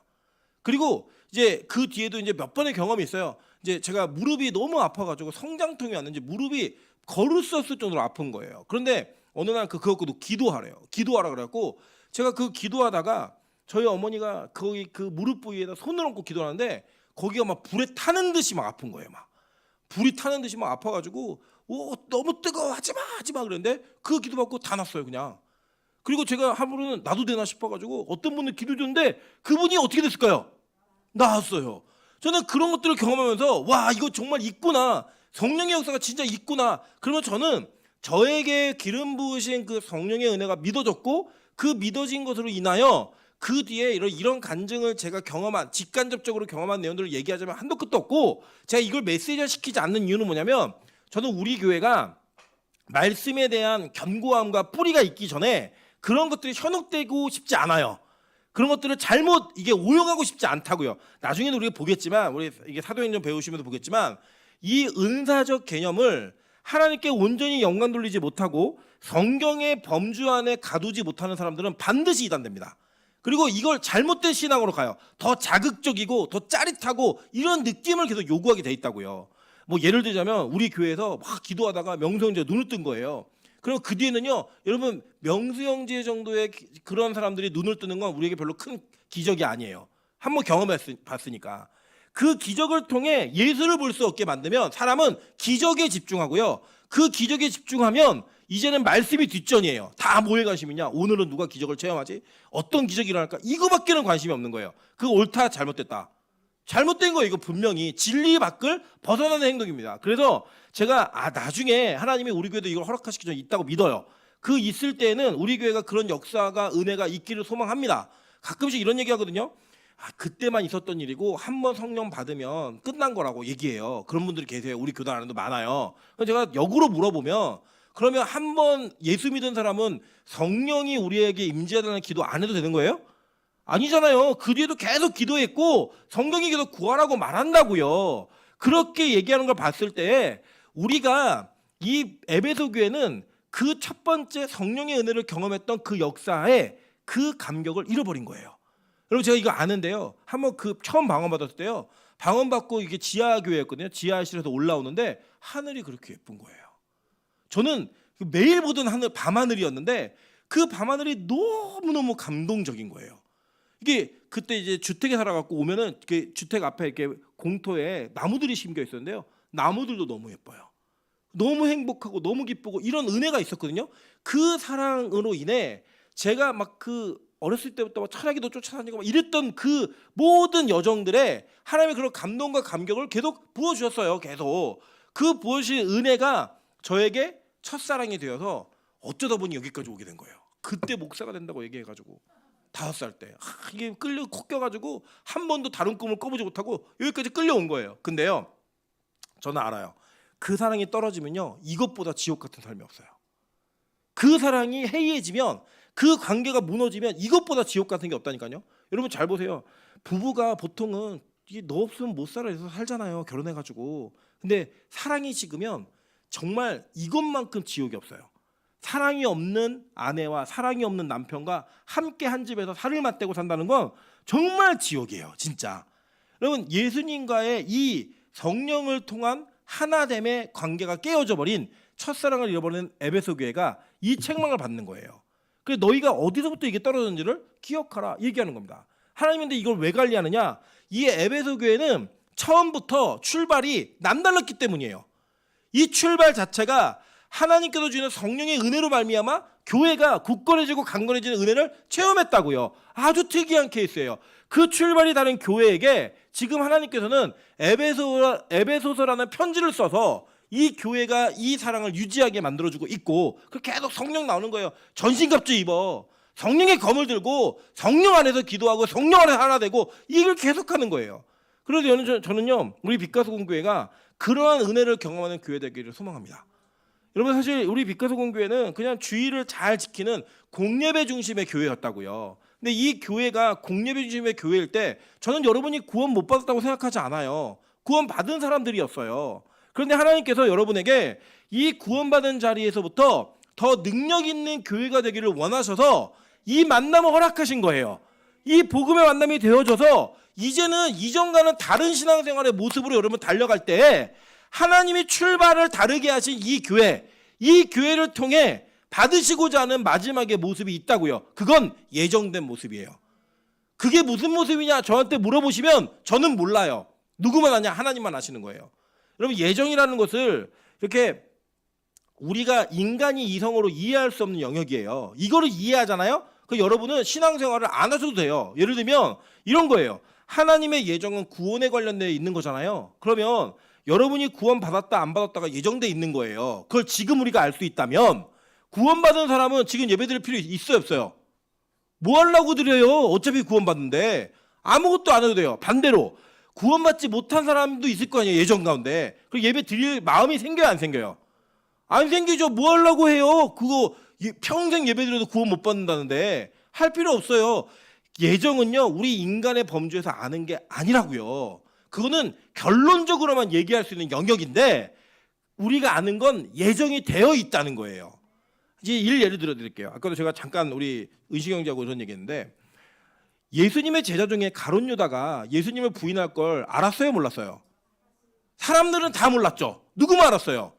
그리고 이제 그 뒤에도 이제 몇 번의 경험이 있어요. 이제 제가 무릎이 너무 아파가지고 성장통이 왔는지 무릎이 걸을 수 없을 정도로 아픈 거예요. 그런데 어느 날 그거 갖고 기도하라 그래갖고 제가 그 기도하다가 저희 어머니가 거기 그 무릎 부위에다 손을 얹고 기도하는데 거기가 막 불에 타는 듯이 막 아픈 거예요. 막 불이 타는 듯이 막 아파가지고 너무 뜨거워 하지마 그랬는데 그 기도 받고 다 났어요 그냥. 그리고 제가 하루는 나도 되나 싶어가지고 어떤 분들 기도 줬는데 그분이 어떻게 됐을까요? 나았어요. 저는 그런 것들을 경험하면서 와 이거 정말 있구나. 성령의 역사가 진짜 있구나. 그러면 저는 저에게 기름 부으신 그 성령의 은혜가 믿어졌고 그 믿어진 것으로 인하여 그 뒤에 이런 간증을 제가 직간접적으로 경험한 내용들을 얘기하자면 한도 끝도 없고 제가 이걸 메시지화 시키지 않는 이유는 뭐냐면 저는 우리 교회가 말씀에 대한 견고함과 뿌리가 있기 전에 그런 것들이 현혹되고 싶지 않아요. 그런 것들을 잘못 이게 오용하고 싶지 않다고요. 나중에는 우리가 보겠지만 우리 이게 사도행전 배우시면서 보겠지만 이 은사적 개념을 하나님께 온전히 영광 돌리지 못하고 성경의 범주 안에 가두지 못하는 사람들은 반드시 이단됩니다. 그리고 이걸 잘못된 신앙으로 가요. 더 자극적이고 더 짜릿하고 이런 느낌을 계속 요구하게 돼 있다고요. 뭐 예를 들자면 우리 교회에서 막 기도하다가 명수형제 눈을 뜬 거예요. 그럼 그 뒤에는요, 여러분 명수형제 정도의 그런 사람들이 눈을 뜨는 건 우리에게 별로 큰 기적이 아니에요. 한번 경험해봤으니까. 그 기적을 통해 예수를 볼 수 없게 만들면 사람은 기적에 집중하고요. 그 기적에 집중하면 이제는 말씀이 뒷전이에요. 다 뭐에 관심이냐? 오늘은 누가 기적을 체험하지? 어떤 기적이 일어날까? 이거밖에는 관심이 없는 거예요. 그거 옳다, 잘못됐다. 잘못된 거예요. 이거 분명히 진리 밖을 벗어나는 행동입니다. 그래서 제가 나중에 하나님이 우리 교회도 이걸 허락하시기 전에 있다고 믿어요. 그 있을 때에는 우리 교회가 그런 역사가 은혜가 있기를 소망합니다. 가끔씩 이런 얘기 하거든요. 그때만 있었던 일이고 한 번 성령 받으면 끝난 거라고 얘기해요. 그런 분들이 계세요. 우리 교단 안에도 많아요. 그래서 제가 역으로 물어보면 그러면 한 번 예수 믿은 사람은 성령이 우리에게 임재하다는 기도 안 해도 되는 거예요? 아니잖아요. 그 뒤에도 계속 기도했고 성경이 계속 구하라고 말한다고요. 그렇게 얘기하는 걸 봤을 때 우리가 이 에베소 교회는 그 첫 번째 성령의 은혜를 경험했던 그 역사에 그 감격을 잃어버린 거예요. 여러분 제가 이거 아는데요. 한번 그 처음 방언 받았을 때요. 방언 받고 이게 지하 교회였거든요. 지하실에서 올라오는데 하늘이 그렇게 예쁜 거예요. 저는 매일 보던 하늘 밤하늘이었는데 그 밤하늘이 너무너무 감동적인 거예요. 이게 그때 이제 주택에 살아갖고 오면은 주택 앞에 이렇게 공터에 나무들이 심겨 있었는데요. 나무들도 너무 예뻐요. 너무 행복하고 너무 기쁘고 이런 은혜가 있었거든요. 그 사랑으로 인해 제가 막 그 어렸을 때부터 막 철학기도 쫓아다니고 막 이랬던 그 모든 여정들에 하나님의 그런 감동과 감격을 계속 부어주셨어요. 계속 그 부어주신 은혜가 저에게 첫사랑이 되어서 어쩌다 보니 여기까지 오게 된 거예요. 그때 목사가 된다고 얘기해가지고 5살 때 이게 끌려 꺾여가지고 한 번도 다른 꿈을 꿔보지 못하고 여기까지 끌려온 거예요. 근데요, 저는 알아요. 그 사랑이 떨어지면요, 이것보다 지옥 같은 삶이 없어요. 그 사랑이 해이해지면, 그 관계가 무너지면 이것보다 지옥 같은 게 없다니까요. 여러분 잘 보세요. 부부가 보통은 이게 너 없으면 못 살아 해서 살잖아요. 결혼해가지고. 근데 사랑이 식으면 정말 이것만큼 지옥이 없어요. 사랑이 없는 아내와 사랑이 없는 남편과 함께 한 집에서 살을 맞대고 산다는 건 정말 지옥이에요. 진짜. 여러분 예수님과의 이 성령을 통한 하나됨의 관계가 깨어져 버린 첫사랑을 잃어버린 에베소 교회가 이 책망을 받는 거예요. 그래서 너희가 어디서부터 이게 떨어졌는지를 기억하라 얘기하는 겁니다. 하나님인데 이걸 왜 관리하느냐? 이 에베소 교회는 처음부터 출발이 남달랐기 때문이에요. 이 출발 자체가 하나님께서 주는 성령의 은혜로 말미암아 교회가 굳건해지고 강건해지는 은혜를 체험했다고요. 아주 특이한 케이스예요. 그 출발이 다른 교회에게 지금 하나님께서는 에베소서라는 편지를 써서 이 교회가 이 사랑을 유지하게 만들어주고 있고 그 계속 성령 나오는 거예요. 전신갑주 입어. 성령의 검을 들고 성령 안에서 기도하고 성령 안에서 하나 되고 이걸 계속하는 거예요. 그래서 저는요 우리 빛가서 공교회가 그러한 은혜를 경험하는 교회 되기를 소망합니다. 여러분 사실 우리 빛가서 공교회는 그냥 주의를 잘 지키는 공예배 중심의 교회였다고요. 근데 이 교회가 공예배 중심의 교회일 때 저는 여러분이 구원 못 받았다고 생각하지 않아요. 구원 받은 사람들이었어요. 그런데 하나님께서 여러분에게 이 구원받은 자리에서부터 더 능력 있는 교회가 되기를 원하셔서 이 만남을 허락하신 거예요. 이 복음의 만남이 되어져서 이제는 이전과는 다른 신앙생활의 모습으로 여러분 달려갈 때 하나님이 출발을 다르게 하신 이 교회를 통해 받으시고자 하는 마지막의 모습이 있다고요. 그건 예정된 모습이에요. 그게 무슨 모습이냐 저한테 물어보시면 저는 몰라요. 누구만 아냐? 하나님만 아시는 거예요. 여러분 예정이라는 것을 이렇게 우리가 인간이 이성으로 이해할 수 없는 영역이에요. 이거를 이해하잖아요. 그 여러분은 신앙생활을 안 하셔도 돼요. 예를 들면 이런 거예요. 하나님의 예정은 구원에 관련되어 있는 거잖아요. 그러면 여러분이 구원 받았다 안 받았다가 예정돼 있는 거예요. 그걸 지금 우리가 알 수 있다면 구원받은 사람은 지금 예배드릴 필요 있어요 없어요? 뭐 하려고 드려요? 어차피 구원받는데 아무것도 안 해도 돼요. 반대로 구원받지 못한 사람도 있을 거 아니에요. 예정 가운데. 그 예배 드릴 마음이 생겨요 안 생겨요? 안 생기죠. 뭐 하려고 해요? 그거 평생 예배 드려도 구원 못 받는다는데 할 필요 없어요. 예정은요 우리 인간의 범주에서 아는 게 아니라고요. 그거는 결론적으로만 얘기할 수 있는 영역인데 우리가 아는 건 예정이 되어 있다는 거예요. 이제 예를 들어 드릴게요. 아까도 제가 잠깐 우리 은식 형제하고 그런 얘기했는데 예수님의 제자 중에 가룟 유다가 예수님을 부인할 걸 알았어요 몰랐어요? 사람들은 다 몰랐죠. 누구만 알았어요?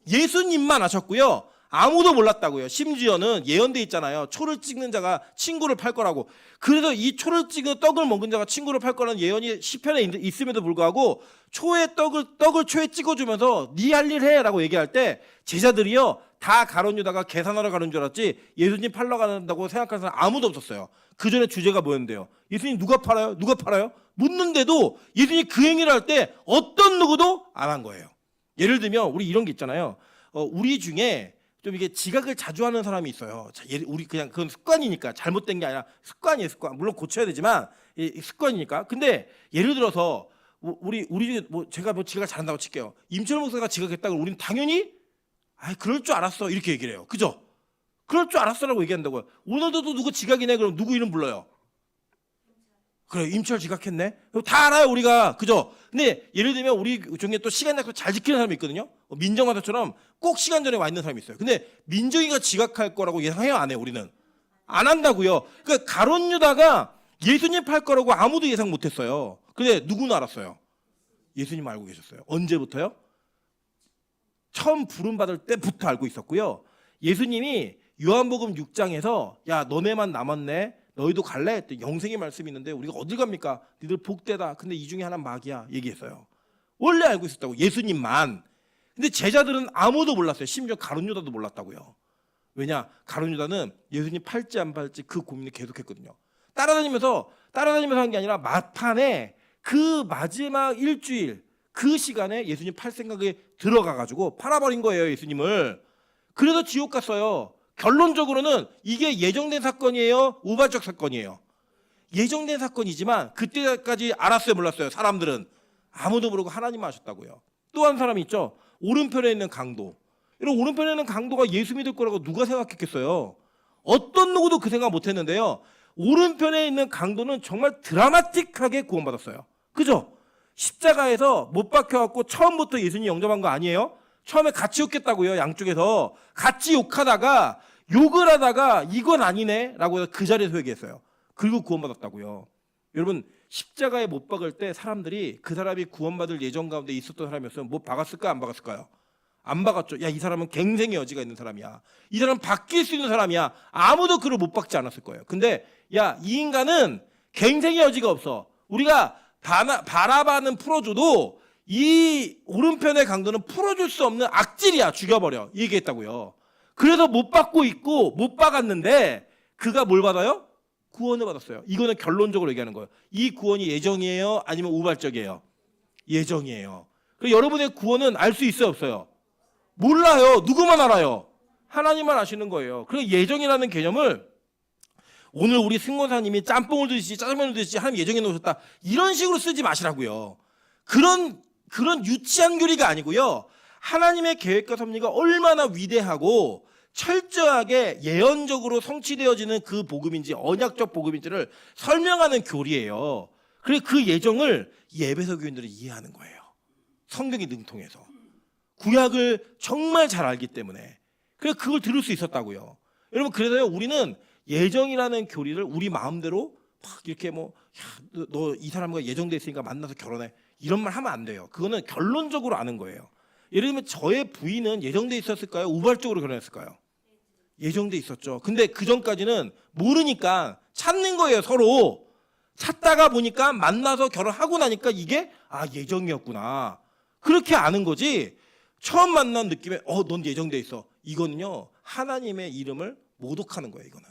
예수님만 아셨고요. 아무도 몰랐다고요. 심지어는 예언돼 있잖아요. 초를 찍는 자가 친구를 팔 거라고. 그래서 이 초를 찍은 떡을 먹은 자가 친구를 팔 거라는 예언이 시편에 있음에도 불구하고 초의 떡을 초에 찍어주면서 네 할 일 해라고 얘기할 때 제자들이요 다 가룟 유다가 계산하러 가는 줄 알았지 예수님 팔러 간다고 생각하는 사람 아무도 없었어요. 그 전에 주제가 뭐였는데요? 예수님 누가 팔아요? 누가 팔아요? 묻는데도 예수님이 그 행위를 할 때 어떤 누구도 안 한 거예요. 예를 들면 우리 이런 게 있잖아요. 우리 중에 좀 이게 지각을 자주 하는 사람이 있어요. 우리 그냥 그건 습관이니까 잘못된 게 아니라 습관이에요. 습관. 물론 고쳐야 되지만 습관이니까. 근데 예를 들어서 우리 중에 제가 지각을 잘한다고 칠게요. 임철 목사가 지각했다고 우리는 당연히 그럴 줄 알았어 이렇게 얘기를 해요. 그죠? 그럴 줄 알았어라고 얘기한다고요. 오늘도 누구 지각이네 그럼 누구 이름 불러요? 그래 임철 지각했네. 다 알아요 우리가. 그죠? 근데 예를 들면 우리 중에 또 시간 약속 잘 지키는 사람이 있거든요. 민정화사처럼 꼭 시간 전에 와 있는 사람이 있어요. 근데 민정이가 지각할 거라고 예상해요 안 해요? 우리는 안 한다고요. 그러니까 가룟 유다가 예수님 팔 거라고 아무도 예상 못했어요. 근데 누구는 알았어요? 예수님 알고 계셨어요. 언제부터요? 처음 부름 받을 때부터 알고 있었고요. 예수님이 요한복음 6장에서 야 너네만 남았네. 너희도 갈래? 했더니 영생의 말씀이 있는데 우리가 어딜 갑니까? 니들 복되다. 근데 이 중에 하나는 마귀야. 얘기했어요. 원래 알고 있었다고 예수님만. 근데 제자들은 아무도 몰랐어요. 심지어 가룟 유다도 몰랐다고요. 왜냐? 가룟 유다는 예수님 팔지 안 팔지 그 고민을 계속했거든요. 따라다니면서 한 게 아니라 막판에 그 마지막 일주일 그 시간에 예수님 팔 생각에 들어가가지고 팔아버린 거예요. 예수님을. 그래서 지옥 갔어요. 결론적으로는 이게 예정된 사건이에요? 우발적 사건이에요? 예정된 사건이지만 그때까지 알았어요? 몰랐어요? 사람들은 아무도 모르고 하나님만 아셨다고요. 또 한 사람이 있죠. 오른편에 있는 강도. 이런 오른편에 있는 강도가 예수 믿을 거라고 누가 생각했겠어요? 어떤 누구도 그 생각 못했는데요. 오른편에 있는 강도는 정말 드라마틱하게 구원받았어요. 그죠? 십자가에서 못 박혀갖고 처음부터 예수님 영접한 거 아니에요? 처음에 같이 욕했다고요. 양쪽에서 같이 욕하다가 욕을 하다가 이건 아니네 라고 해서 그 자리에서 회개했어요. 그리고 구원받았다고요. 여러분 십자가에 못 박을 때 사람들이 그 사람이 구원받을 예정 가운데 있었던 사람이었으면 못 박았을까 안 박았을까요? 안 박았죠. 야, 이 사람은 갱생의 여지가 있는 사람이야. 이 사람은 바뀔 수 있는 사람이야. 아무도 그를 못 박지 않았을 거예요. 근데 야, 이 인간은 갱생의 여지가 없어. 우리가 바라바는 풀어줘도 이 오른편의 강도는 풀어줄 수 없는 악질이야. 죽여버려. 이 얘기했다고요. 그래서 못 박고 있고 못 박았는데 그가 뭘 받아요? 구원을 받았어요. 이거는 결론적으로 얘기하는 거예요. 이 구원이 예정이에요? 아니면 우발적이에요? 예정이에요. 그래서 여러분의 구원은 알 수 있어요? 없어요? 몰라요. 누구만 알아요? 하나님만 아시는 거예요. 그래서 예정이라는 개념을 오늘 우리 승권사님이 짬뽕을 드시지 짜장면을 드시지 하나님 예정해 놓으셨다 이런 식으로 쓰지 마시라고요. 그런 유치한 교리가 아니고요. 하나님의 계획과 섭리가 얼마나 위대하고 철저하게 예언적으로 성취되어지는 그 복음인지 언약적 복음인지를 설명하는 교리예요. 그래서 그 예정을 에베소 교인들은 이해하는 거예요. 성경이 능통해서. 구약을 정말 잘 알기 때문에. 그래서 그걸 들을 수 있었다고요. 여러분 그래서요 우리는 예정이라는 교리를 우리 마음대로 막 이렇게 뭐 너 이 사람과 예정돼 있으니까 만나서 결혼해 이런 말 하면 안 돼요. 그거는 결론적으로 아는 거예요. 예를 들면 저의 부인은 예정돼 있었을까요? 우발적으로 결혼했을까요? 예정돼 있었죠. 근데 그 전까지는 모르니까 찾는 거예요. 서로 찾다가 보니까 만나서 결혼하고 나니까 이게 예정이었구나 그렇게 아는 거지. 처음 만난 느낌에 넌 예정돼 있어. 이거는요 하나님의 이름을 모독하는 거예요. 이거는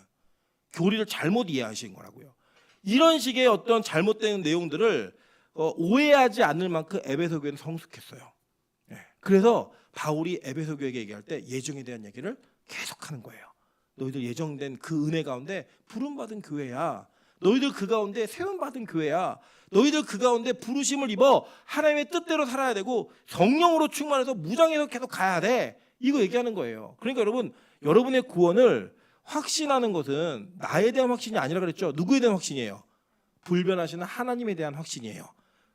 교리를 잘못 이해하신 거라고요. 이런 식의 어떤 잘못된 내용들을 오해하지 않을 만큼 에베소 교회는 성숙했어요. 그래서 바울이 에베소 교회에게 얘기할 때 예정에 대한 얘기를 계속하는 거예요. 너희들 예정된 그 은혜 가운데 부름받은 교회야. 너희들 그 가운데 세움받은 교회야. 너희들 그 가운데 부르심을 입어 하나님의 뜻대로 살아야 되고 성령으로 충만해서 무장해서 계속 가야 돼. 이거 얘기하는 거예요. 그러니까 여러분 여러분의 구원을 확신하는 것은 나에 대한 확신이 아니라 그랬죠. 누구에 대한 확신이에요? 불변하시는 하나님에 대한 확신이에요.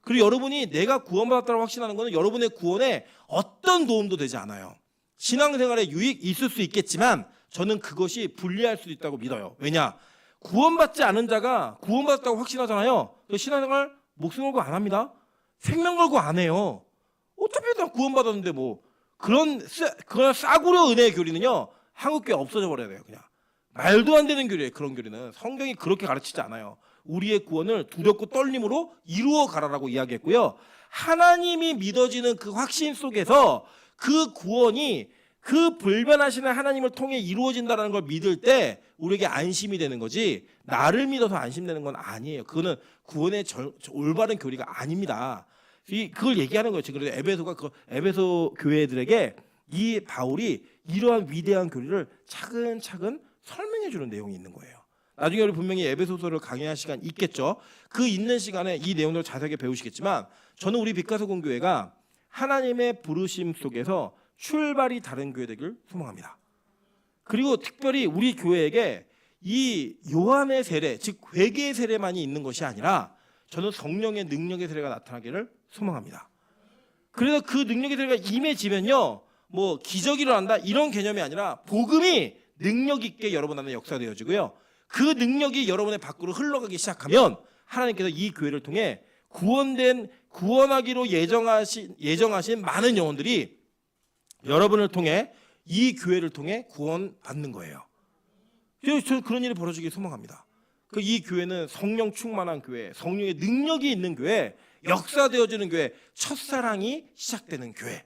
그리고 여러분이 내가 구원받았다고 확신하는 것은 여러분의 구원에 어떤 도움도 되지 않아요. 신앙생활에 유익 있을 수 있겠지만 저는 그것이 불리할 수도 있다고 믿어요. 왜냐? 구원받지 않은 자가 구원받았다고 확신하잖아요. 신앙생활 목숨 걸고 안 합니다. 생명 걸고 안 해요. 어차피 다 구원받았는데 뭐 그런 싸구려 은혜의 교리는요. 한국교회 없어져 버려야 돼요. 그냥 말도 안 되는 교리예요. 그런 교리는 성경이 그렇게 가르치지 않아요. 우리의 구원을 두렵고 떨림으로 이루어 가라라고 이야기했고요. 하나님이 믿어지는 그 확신 속에서 그 구원이 그 불변하시는 하나님을 통해 이루어진다는 걸 믿을 때 우리에게 안심이 되는 거지 나를 믿어서 안심되는 건 아니에요. 그거는 구원의 올바른 교리가 아닙니다. 그걸 얘기하는 거예요. 지금 에베소 교회들에게 이 바울이 이러한 위대한 교리를 차근차근 설명해 주는 내용이 있는 거예요. 나중에 우리 분명히 에베소서를 강의할 시간 있겠죠. 그 있는 시간에 이 내용들을 자세하게 배우시겠지만 저는 우리 빛가서 공교회가 하나님의 부르심 속에서 출발이 다른 교회 되길 소망합니다. 그리고 특별히 우리 교회에게 이 요한의 세례, 즉 회개의 세례만이 있는 것이 아니라 저는 성령의 능력의 세례가 나타나기를 소망합니다. 그래서 그 능력의 세례가 임해지면요, 뭐 기적이 일어난다 이런 개념이 아니라 복음이 능력 있게 여러분 안에 역사되어지고요. 그 능력이 여러분의 밖으로 흘러가기 시작하면 하나님께서 이 교회를 통해 구원하기로 예정하신 많은 영혼들이 여러분을 통해 이 교회를 통해 구원받는 거예요. 저 그런 일이 벌어지길 소망합니다. 이 교회는 성령 충만한 교회, 성령의 능력이 있는 교회, 역사되어지는 교회, 첫사랑이 시작되는 교회.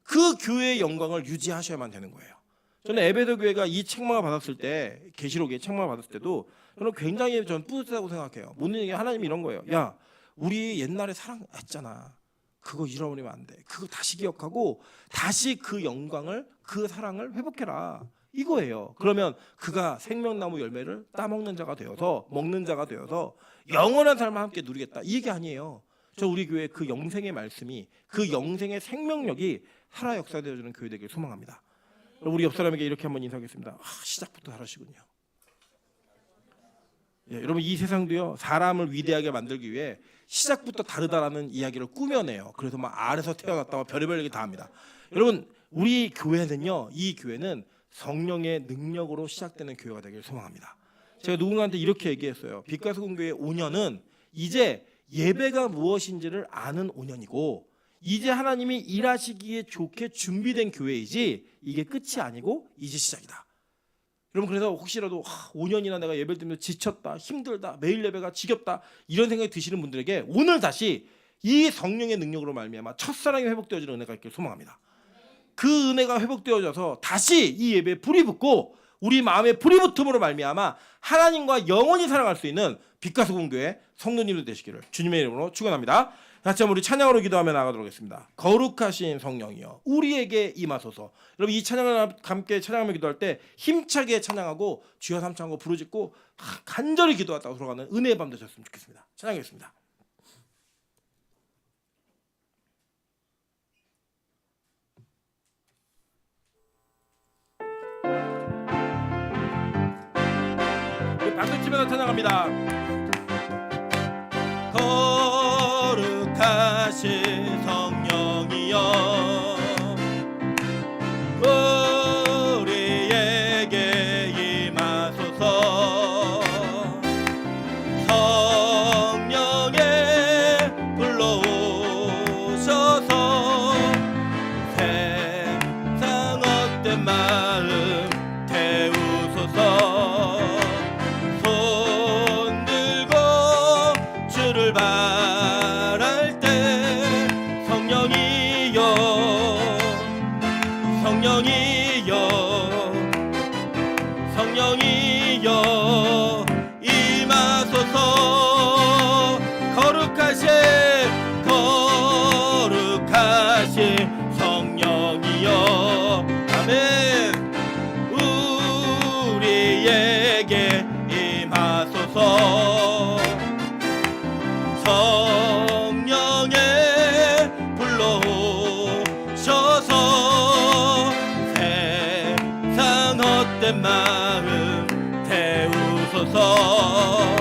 그 교회의 영광을 유지하셔야만 되는 거예요. 저는 에베소 교회가 이 책망을 받았을 때, 계시록의 책망을 받았을 때도 저는 굉장히 뿌듯하다고 생각해요. 묻는 얘기 하나님이 이런 거예요. 야, 우리 옛날에 사랑했잖아. 그거 잃어버리면 안 돼. 그거 다시 기억하고 다시 그 영광을, 그 사랑을 회복해라. 이거예요. 그러면 그가 생명나무 열매를 따먹는 자가 되어서, 먹는 자가 되어서 영원한 삶을 함께 누리겠다. 이 얘기 아니에요. 저 우리 교회 그 영생의 말씀이, 그 영생의 생명력이 살아 역사되어주는 교회 되길 소망합니다. 우리 옆 사람에게 이렇게 한번 인사하겠습니다. 시작부터 잘하시군요. 여러분 이 세상도요 사람을 위대하게 만들기 위해 시작부터 다르다라는 이야기를 꾸며내요. 그래서 막 알에서 태어났다 막 별의별 얘기 다 합니다. 여러분 우리 교회는요, 이 교회는 성령의 능력으로 시작되는 교회가 되길 소망합니다. 제가 누군가한테 이렇게 얘기했어요. 빛가수공교회 5년은 이제 예배가 무엇인지를 아는 5년이고 이제 하나님이 일하시기에 좋게 준비된 교회이지 이게 끝이 아니고 이제 시작이다. 여러분 그래서 혹시라도 5년이나 내가 예배를 드리면서 지쳤다, 힘들다, 매일 예배가 지겹다 이런 생각이 드시는 분들에게 오늘 다시 이 성령의 능력으로 말미암아 첫사랑이 회복되어지는 은혜가 있길 소망합니다. 그 은혜가 회복되어져서 다시 이 예배에 불이 붙고 우리 마음에 불이 붙음으로 말미암아 하나님과 영원히 사랑할 수 있는 빛가수공교회 성도님들 되시기를 주님의 이름으로 축원합니다. 같이 한번 우리 찬양으로 기도하며 나가도록 하겠습니다. 거룩하신 성령이여 우리에게 임하소서. 여러분 이 찬양을 함께 찬양하며 기도할 때 힘차게 찬양하고 주여 삼창하고 부르짖고 간절히 기도하다가 돌아가는 은혜의 밤 되셨으면 좋겠습니다. 찬양하겠습니다. 박수치면서 찬양합니다. 거룩하신 성령이여 우리에게 임하소서. 성령에 불러오셔서 세상 헛된 마음 태우소서. 주를 바랄 때 성령이여 성령이여 성령이여 임하소서. 거룩하신 성령이여 아멘. 우리에게 임하소서. 성령에 불러오셔서 세상 헛된 마음 태우소서.